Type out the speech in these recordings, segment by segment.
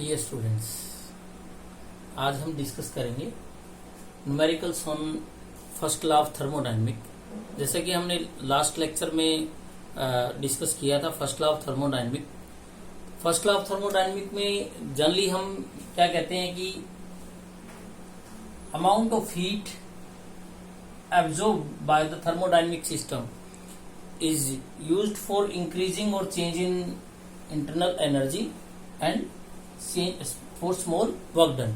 Dear students, आज हम discuss करेंगे numericals on first law of thermodynamic. जैसे कि हमने लास्ट लेक्चर में डिस्कस किया था first law of thermodynamic. First law of thermodynamic में जनरली हम क्या कहते हैं कि amount of heat absorb by the thermodynamic system is used for increasing or changing internal energy and for small work done.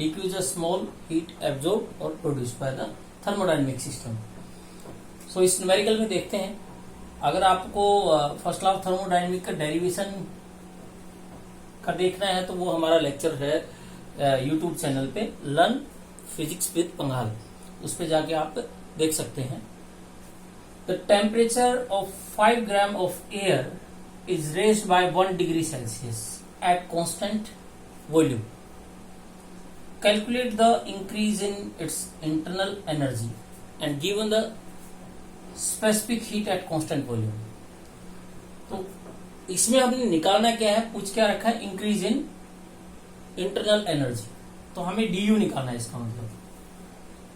dq is a small heat absorbed or produced by the thermodynamic system. So इस numerical में देखते हैं, अगर आपको first law of thermodynamic का derivation का देखना है तो वो हमारा लेक्चर है यूट्यूब चैनल पे लर्न फिजिक्स विद पंघाल, उस पे जाके आप देख सकते हैं। The temperature of 5 gram of air is raised by 1 degree Celsius at constant volume. Calculate the increase in its internal energy and given the specific heat at constant volume. तो इसमें हमने निकालना क्या है, पूछ क्या रखा है, इंक्रीज इन इंटरनल एनर्जी। तो हमें डी निकालना है। इसका मतलब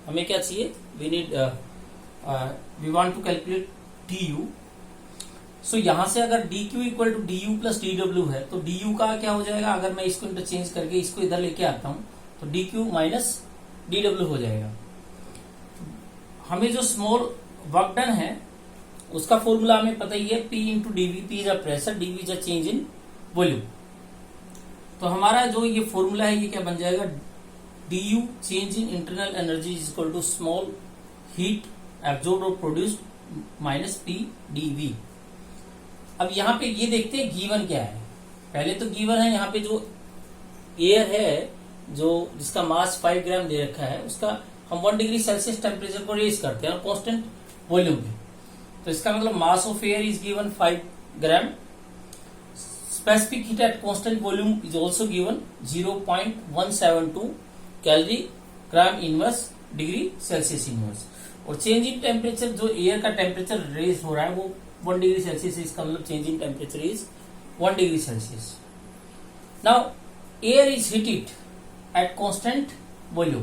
हमें क्या चाहिए, we need we want to calculate du। So यहां से अगर dq equal to du plus dw है तो du का क्या हो जाएगा, अगर मैं इसको इंटरचेंज करके इसको इधर लेके आता हूं तो dq माइनस dw हो जाएगा। हमें जो स्मॉल वर्क डन है उसका फॉर्मूला हमें पता ही है, p into dv। p is a pressure, dv is a change in volume. तो हमारा जो ये फॉर्मूला है ये क्या बन जाएगा, du change in internal energy is equal to small heat absorbed और प्रोड्यूस्ड माइनस पी डीवी। अब यहाँ पे ये देखते हैं गिवन क्या है। पहले तो गिवन है यहाँ पे जो एयर है जो जिसका मास 5 ग्राम दे रखा है उसका हम 1 डिग्री सेल्सियस टेम्परेचर को रेज करते हैं और कांस्टेंट वॉल्यूम पे। तो इसका मतलब mass of air is given 5 gram. Specific heat at constant volume is also given 0.172 calorie gram inverse degree Celsius inverse. और चेंज इन टेम्परेचर, जो एयर का टेम्परेचर रेज हो रहा है वो 1 डिग्री सेल्सियस, इसका मतलब change in temperature is 1 degree Celsius. Now air is heated eight constant volume.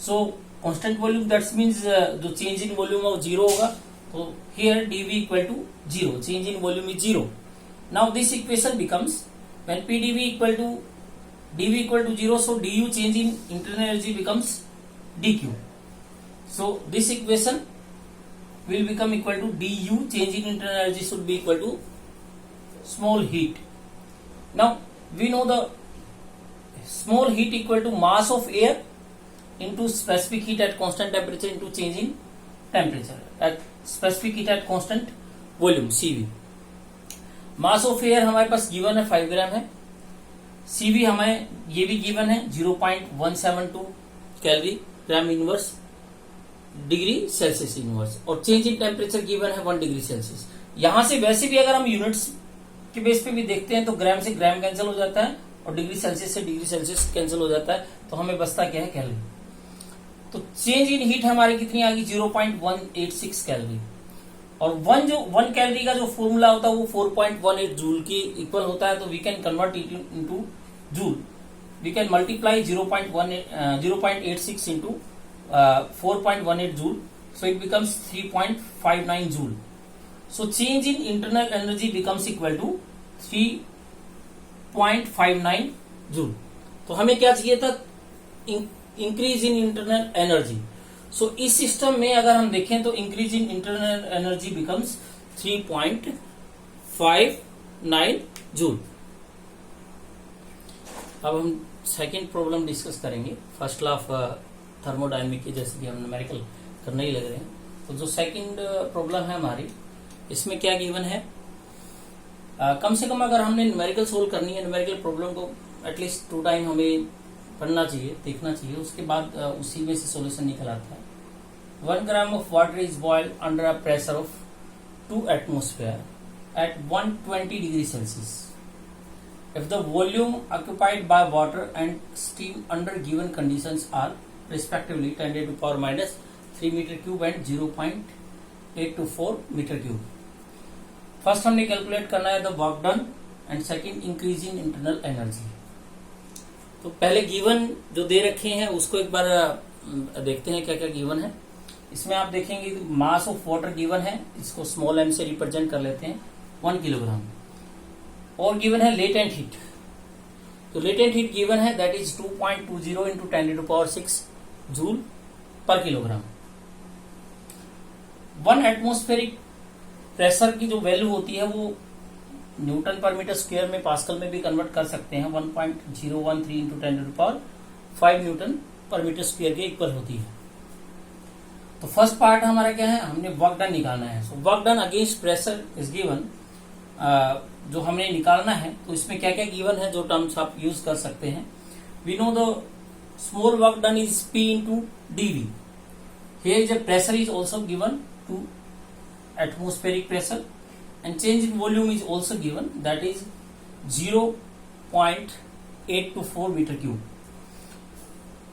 So constant volume that's means जो चेंज इन वॉल्यूम है वो 0 होगा। तो here dV equal to 0, change in volume is 0। Now this equation becomes when PdV equal to dV equal to 0, so du change in internal energy becomes dq. So this equation will become equal to du change in internal energy should be equal to small heat. Now we know the small heat equal to mass of air into specific heat at constant temperature into change in temperature at specific heat at constant volume CV. mass of air हमारे पास given है 5 ग्राम है। CV हमें ये भी given है 0.172 calorie gram inverse degree Celsius inverse. और change in temperature given है 1 degree Celsius. यहां से वैसे भी अगर हम यूनिट्स के बेस पे भी देखते हैं तो ग्राम से ग्राम कैंसिल हो जाता है और डिग्री सेल्सियस से डिग्री सेल्सियस कैंसिल हो जाता है। तो हमें बचता क्या है, कैलोरी। तो चेंज इन हीट हमारी कितनी आ गई, 0.186 कैलोरी। और 1 कैलोरी का जो फॉर्मूला होता है वो 4.18 जूल की इक्वल होता है। तो we can convert it into joule. We can multiply 0.86 into 4.18 joule, so it becomes 3.59 joule. So change in internal energy becomes equal to 3.59 joule. तो हमें क्या चाहिए था, इंक्रीज इन इंटरनल एनर्जी। सो इस सिस्टम में अगर हम देखें तो increase in internal energy becomes 3.59 joule. अब हम सेकेंड प्रॉब्लम डिस्कस करेंगे फर्स्ट लॉ ऑफ थर्मोडायनेमिक की, जैसे कि हम न्यूमेरिकल करने ही लग रहे हैं। तो जो सेकंड प्रॉब्लम है हमारी, इसमें क्या गिवन है, कम से कम अगर हमने न्यूमेरिकल सोल्व करनी है, न्यूमेरिकल प्रॉब्लम को एटलीस्ट 2 टाइम हमें पढ़ना चाहिए, देखना चाहिए, उसके बाद उसी में से सॉल्यूशन निकल आता है। 1 gram of water is boiled under a pressure of 2 atmosphere at 120 degree Celsius. If the volume occupied by water and steam under given conditions are respectively 10 to the power minus 3 meter cube and 0.824 meter cube. First हमने calculate करना है the work done and second increase in internal energy. तो पहले given जो दे रखे हैं उसको एक बार देखते हैं क्या क्या गिवन है। इसमें आप देखेंगे मास ऑफ वाटर गिवन है, इसको स्मॉल m से रिप्रेजेंट कर लेते हैं 1 किलोग्राम। और गिवन है लेटेंट हीट, तो लेटेंट हीट गिवन है दैट इज 2.20 इंटू 10⁶ जूल पर किलोग्राम। 1 एटमॉस्फेरिक प्रेशर की जो वैल्यू होती है वो न्यूटन पर मीटर स्क्वायर में पास्कल में भी कन्वर्ट कर सकते हैं। 1.013 into 10⁵ newton per metre square के इक्वल होती है। तो फर्स्ट पार्ट हमारा क्या है, हमने वर्क डन निकालना है। So work done against pressure is given, जो हमने निकालना है। तो इसमें क्या क्या गिवन है जो टर्म्स आप यूज कर सकते हैं। We know the small work done is P into dV। Here is pressure is also given to atmospheric pressure and change in volume is also given, that is 0.824 metre cube.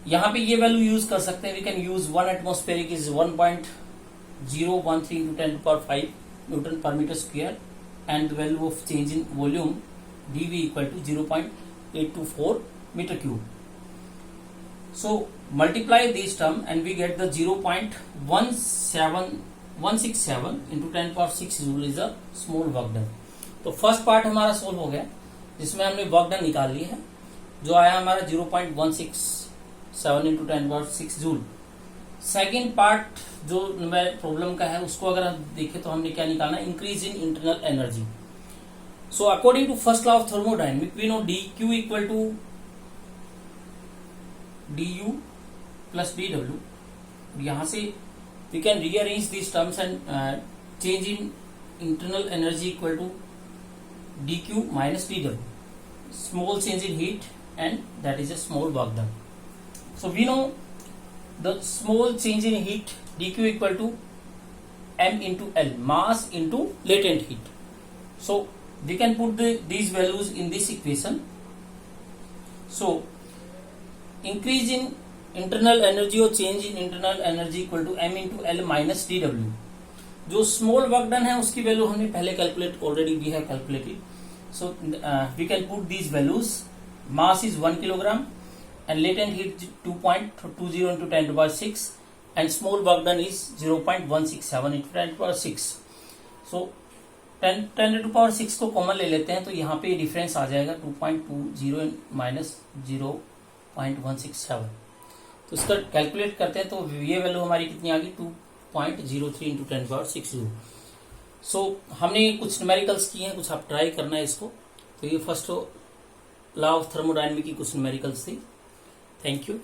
यहाँ पे ये value use कर सकते हैं। We can use 1 atmospheric is 1.013 into 10⁵ newton per metre square and the value of change in volume dV equal to 0.824 metre cube. So multiply this term and we get the 0.167 into 10⁶ joule is a small work done. तो first part हमारा solve हो गया, जिसमें हमने work done निकाल ली है, जो आया हमारा 0.167 इंटू 10⁶ जूल। सेकेंड पार्ट जो प्रॉब्लम का है उसको अगर हम देखें तो हमने क्या निकालना है, increase in internal energy. So according to first law of thermodynamic we know dq equal to du plus dw। यहां से we can rearrange these terms and change in internal energy equal to dq minus dw, small change in heat and that is a small work done. So we know the small change in heat dq equal to m into L, mass into latent heat. So we can put these values in this equation. So increase in internal energy और change in internal energy equal to m into L minus D W. जो small work done है उसकी वैल्यू हमने पहले calculate already we have calculated. So we can put these values. Mass is 1 kilogram and latent heat 2.20 into 10⁶ and small work done is 0.167 into 10⁶। So 10⁶ को common ले लेते हैं तो यहाँ पे डिफरेंस आ जाएगा 2.20 माइनस 0.167। तो इसका कैलकुलेट करते हैं तो ये वैल्यू हमारी कितनी आ गई, 2.03 इंटू 10⁶ जूल। सो हमने कुछ न्यूमेरिकल्स किए हैं, कुछ आप ट्राई करना है इसको। तो ये फर्स्ट लॉ ऑफ थर्मोडायनेमिक की कुछ न्यूमेरिकल्स थी। Thank you.